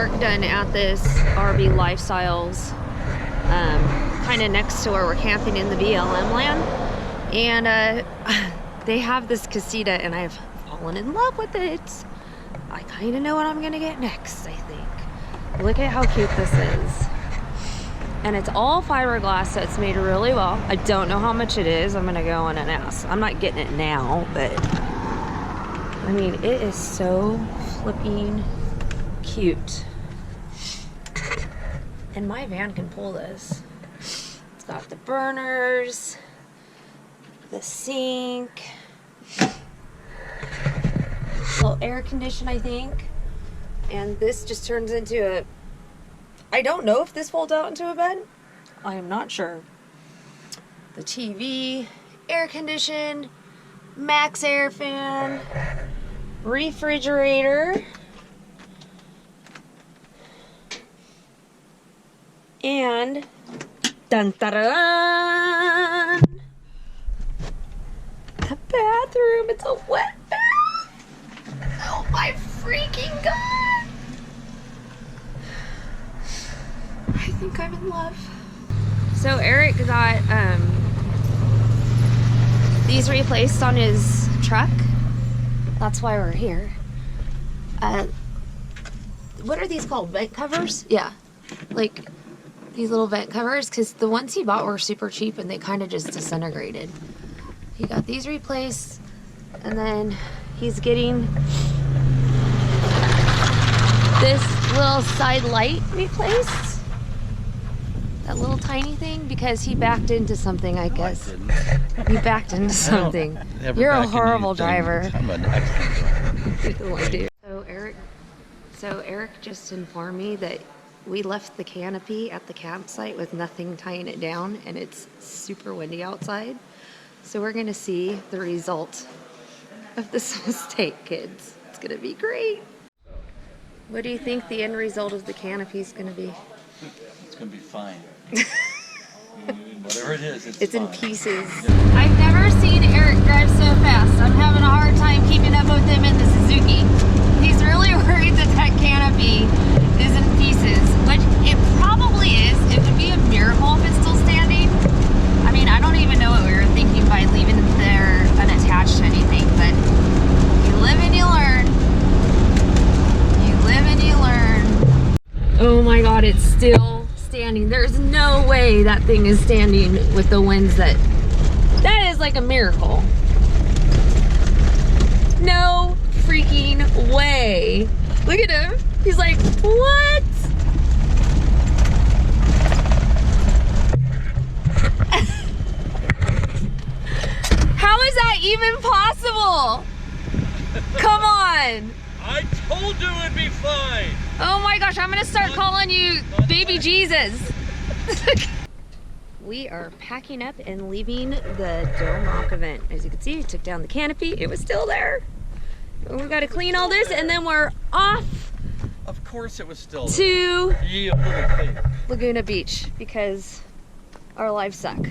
work done at this RV Lifestyles, kind of next to where we're camping in the BLM land. And they have this casita, and I've fallen in love with it. I kind of know what I'm gonna get next, I think. Look at how cute this is. And it's all fiberglass, so it's made really well. I don't know how much it is. I'm gonna go in and ask. I'm not getting it now, but I mean, it is so flipping cute. And my van can pull this. It's got the burners, the sink, little air condition, I think. And this just turns into a, I don't know if this folds out into a bed. I am not sure. The TV, air conditioned, max air fan, refrigerator, and dun dun dun, the bathroom. It's a wet bath. Oh my freaking god! I think I'm in love. So Eric got these replaced on his truck. That's why we're here. What are these called? Vent covers? Yeah, like these little vent covers, because the ones he bought were super cheap and they kind of just disintegrated. He got these replaced, and then he's getting this little side light replaced. That little tiny thing, because he backed into something, I guess. He backed into something. You're a horrible driver. I'm an excellent driver. So Eric just informed me that we left the canopy at the campsite with nothing tying it down, and it's super windy outside. So we're gonna see the result of this mistake, kids. It's gonna be great. What do you think the end result of the canopy is gonna be? It's gonna be fine. Whatever it is, it's fine. In pieces. I've never seen Eric drive so fast. I'm having a hard time keeping up with him in the Suzuki. He's really worried that that canopy is in pieces, which it probably is. It would be a miracle if it's still standing. I mean, I don't even know what we were thinking by leaving it there unattached to anything, but you live and you learn. You live and you learn. Oh my god, it's still standing. There's no way that thing is standing with the winds that is like a miracle. No freaking way. Look at him. He's like, what? How is that even possible? Come on. I told you it'd be fine. Oh my gosh, I'm gonna start calling you Baby Jesus. We are packing up and leaving the Dome Rock event. As you can see, we took down the canopy. It was still there. We gotta clean all this, and then we're off. Of course it was still to you little thing. Laguna Beach, because our lives suck.